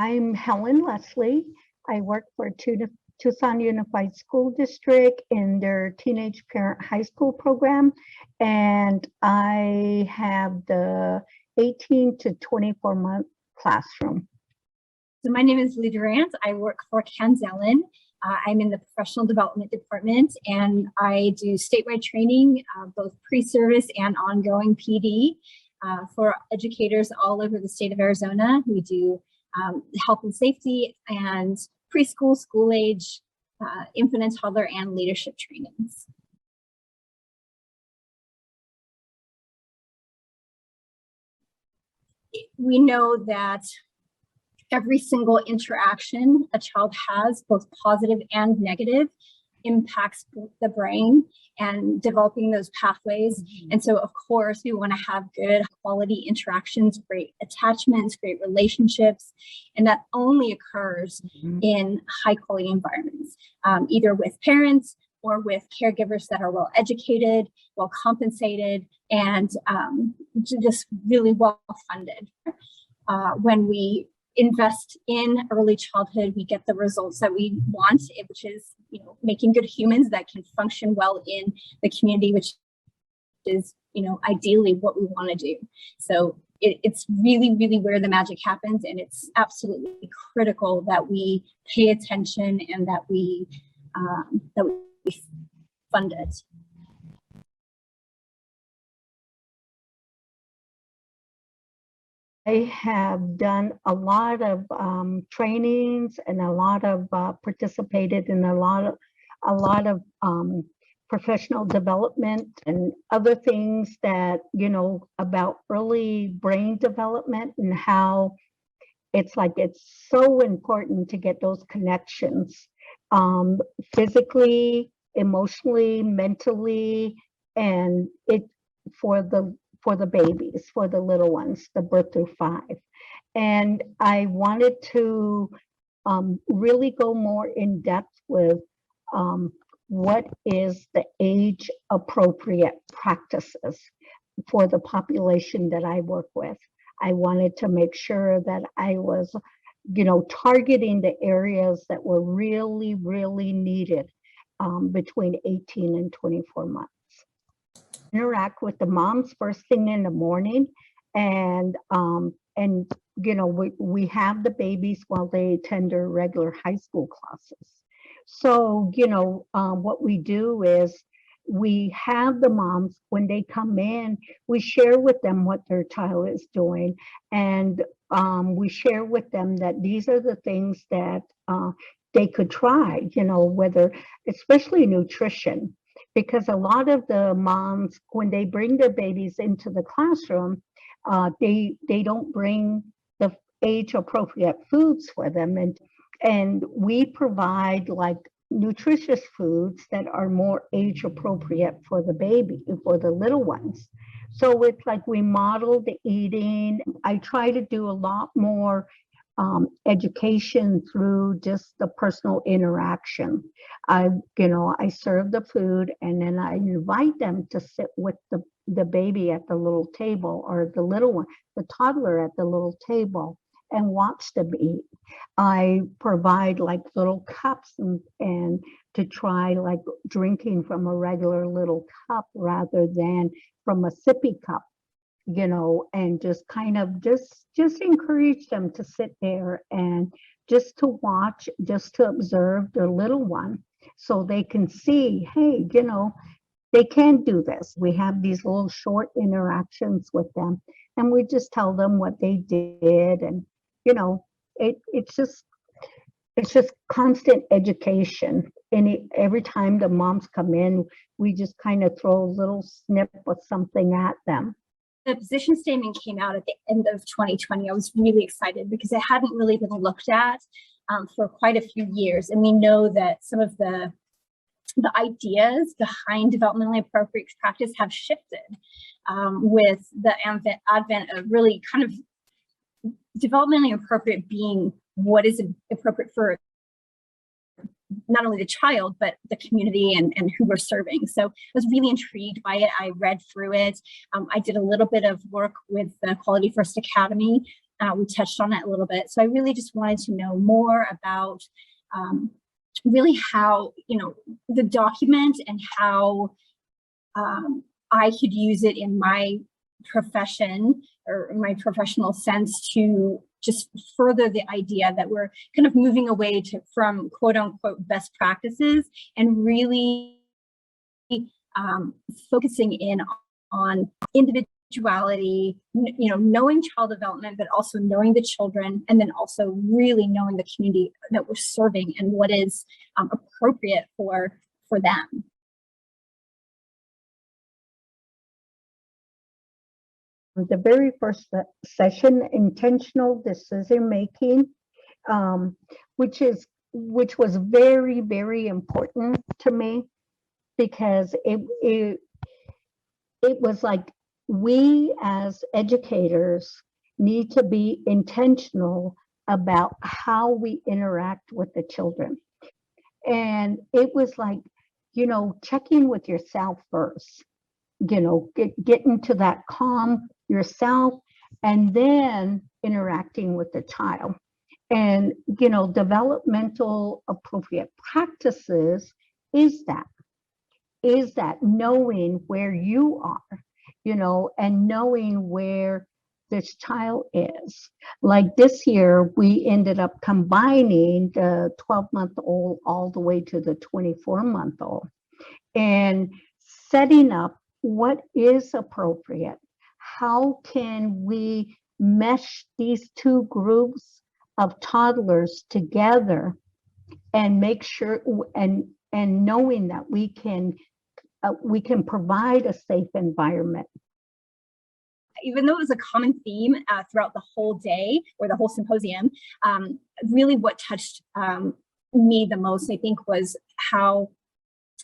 I'm Helen Leslie. I work for Tucson Unified School District in their Teenage Parent High School program, and I have the 18 to 24 month classroom. So my name is Lou Durant. I work for Candelen. I'm in the professional development department, and I do statewide training, both pre-service and ongoing PD for educators all over the state of Arizona. We do health and safety and preschool, school age, infant and toddler, and leadership trainings. We know that every single interaction a child has, both positive and negative, impacts the brain and developing those pathways. And so, of course, we want to have good quality interactions, great attachments, great relationships. And that only occurs in high quality environments, either with parents or with caregivers that are well educated, well compensated, and just really well funded. When we invest in early childhood, we get the results that we want, which is, making good humans that can function well in the community, which is, ideally what we want to do. So it's really, really where the magic happens, and it's absolutely critical that we pay attention and that we fund it. I have done a lot of trainings and a lot of participated in a lot of professional development and other things that, about early brain development and how it's so important to get those connections physically, emotionally, mentally, and for the babies, for the little ones, the birth through 5. And I wanted to really go more in depth with what is the age appropriate practices for the population that I work with. I wanted to make sure that I was, targeting the areas that were really, really needed between 18 and 24 months. Interact with the moms first thing in the morning, and we have the babies while they attend their regular high school classes. So what we do is we have the moms, when they come in, we share with them what their child is doing, and we share with them that these are the things that they could try, whether, especially nutrition. Because a lot of the moms, when they bring their babies into the classroom, they don't bring the age appropriate foods for them, and we provide nutritious foods that are more age appropriate for the baby, for the little ones. So it's we model the eating. I try to do a lot more education through just the personal interaction. I serve the food, and then I invite them to sit with the baby at the little table, or the little one, the toddler at the little table, and watch them eat. I provide little cups and to try drinking from a regular little cup rather than from a sippy cup. And just kind of just encourage them to sit there and just to watch, just to observe their little one, so they can see, hey, they can do this. We have these little short interactions with them, and we just tell them what they did, and it's just constant education. And every time the moms come in, we just kind of throw a little snip of something at them. The position statement came out at the end of 2020. I was really excited because it hadn't really been looked at for quite a few years. And we know that some of the ideas behind developmentally appropriate practice have shifted with the advent of really kind of developmentally appropriate being what is appropriate for not only the child, but the community and who we're serving. So I was really intrigued by it. I read through it. I did a little bit of work with the Quality First Academy We touched on it a little bit. So I really just wanted to know more about really how, the document and how I could use it in my profession or my professional sense to just further the idea that we're kind of moving away from quote unquote best practices and really focusing in on individuality, knowing child development, but also knowing the children, and then also really knowing the community that we're serving and what is appropriate for them. The very first session, intentional decision making, which was very, very important to me, because it was like, we as educators need to be intentional about how we interact with the children. And it was like, checking with yourself first, get into that calm yourself, and then interacting with the child. And, developmental appropriate practices is that knowing where you are, and knowing where this child is. Like this year, we ended up combining the 12-month-old all the way to the 24-month-old and setting up what is appropriate. How can we mesh these two groups of toddlers together and make sure, and knowing that we can provide a safe environment. Even though it was a common theme throughout the whole day or the whole symposium, really what touched me the most, I think, was how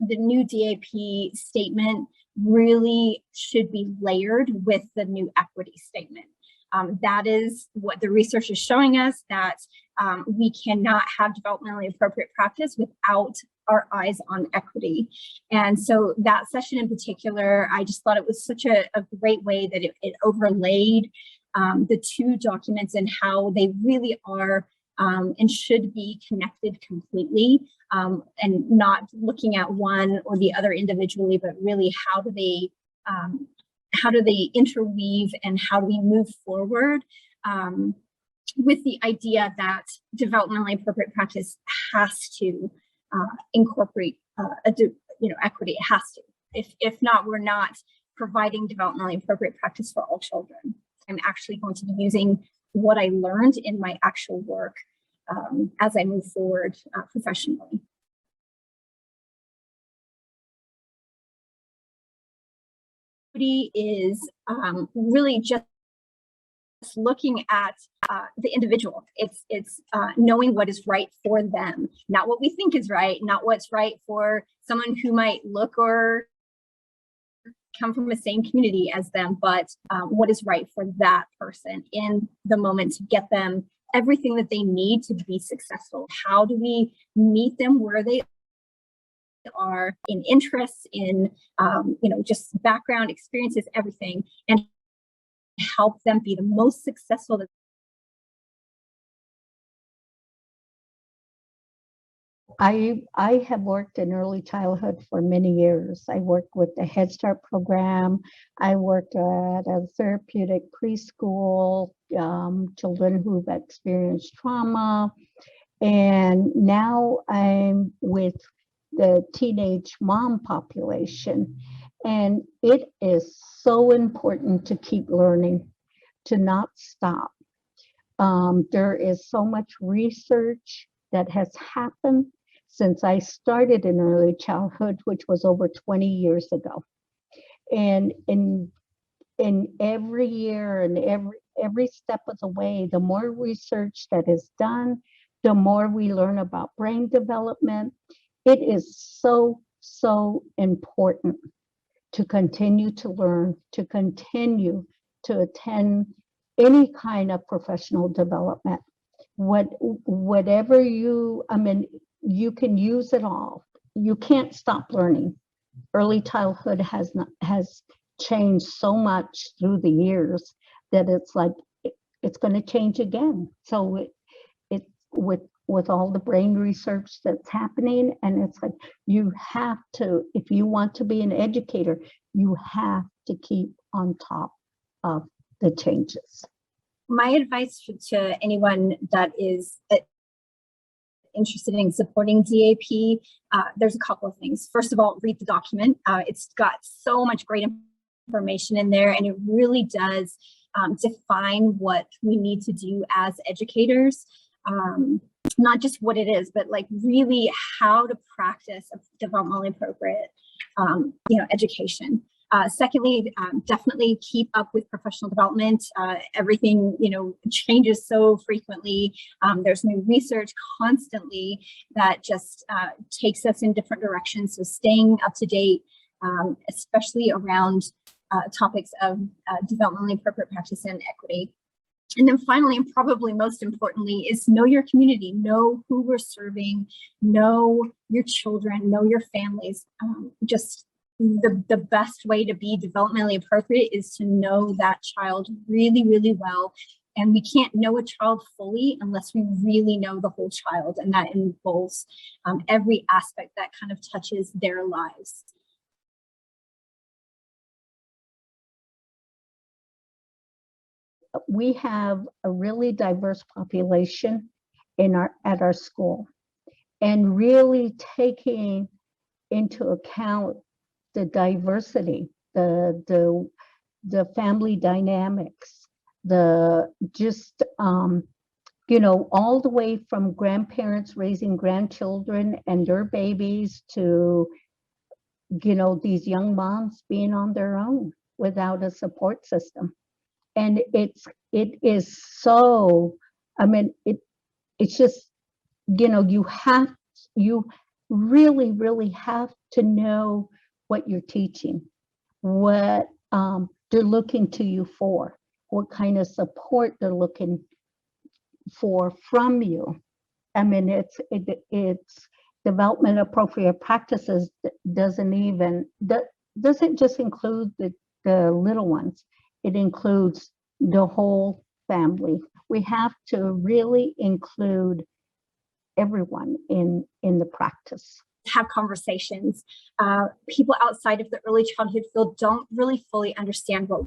the new DAP statement really should be layered with the new equity statement. That is what the research is showing us, that we cannot have developmentally appropriate practice without our eyes on equity. And so that session in particular, I just thought it was such a great way that it overlaid the two documents and how they really are and should be connected completely, and not looking at one or the other individually, but really how do they interweave and how do we move forward with the idea that developmentally appropriate practice has to incorporate equity. It has to. If not, we're not providing developmentally appropriate practice for all children. I'm actually going to be using what I learned in my actual work as I move forward professionally. Equity is really just looking at the individual. It's knowing what is right for them, not what we think is right, not what's right for someone who might look or come from the same community as them, but what is right for that person in the moment to get them everything that they need to be successful. How do we meet them where they are in interests, in just background, experiences, everything, and help them be the most successful that I have worked in early childhood for many years. I worked with the Head Start program. I worked at a therapeutic preschool, children who've experienced trauma. And now I'm with the teenage mom population. And it is so important to keep learning, to not stop. There is so much research that has happened since I started in early childhood, which was over 20 years ago. And in every year and every step of the way, the more research that is done, the more we learn about brain development. It is so, so important to continue to learn, to continue to attend any kind of professional development. Whatever you can use it all. You can't stop learning. Early childhood has changed so much through the years that it's like it's going to change again. So it with all the brain research that's happening, and it's like, you have to, if you want to be an educator, you have to keep on top of the changes. My advice to anyone that is interested in supporting DAP, there's a couple of things. First of all, read the document. It's got so much great information in there, and it really does define what we need to do as educators. Not just what it is, but like really how to practice a developmentally appropriate, education. Secondly, definitely keep up with professional development. Everything, changes so frequently. There's new research constantly that just takes us in different directions. So staying up to date, especially around topics of developmentally appropriate practice and equity. And then finally, and probably most importantly, is know your community, know who we're serving, know your children, know your families. Just the best way to be developmentally appropriate is to know that child really, really well. And we can't know a child fully unless we really know the whole child. And that involves every aspect that kind of touches their lives. We have a really diverse population at our school, and really taking into account the diversity, the family dynamics, all the way from grandparents raising grandchildren and their babies to these young moms being on their own without a support system. And it is so, it's just, you really, really have to know what you're teaching, what they're looking to you for, what kind of support they're looking for from you. It's development appropriate practices doesn't just include the little ones. It includes the whole family. We have to really include everyone in the practice. Have conversations. People outside of the early childhood field don't really fully understand what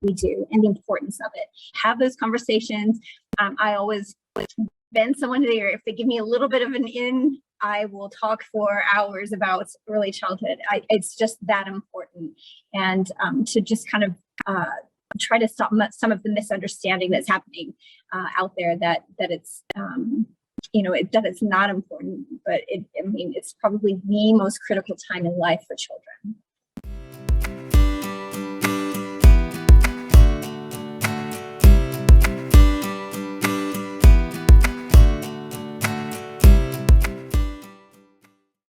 we do and the importance of it. Have those conversations. I always been someone there, if they give me a little bit of an in, I will talk for hours about early childhood. It's just that important. And to just kind of try to stop some of the misunderstanding that's happening out there, that it's that it's not important, but it's probably the most critical time in life for children.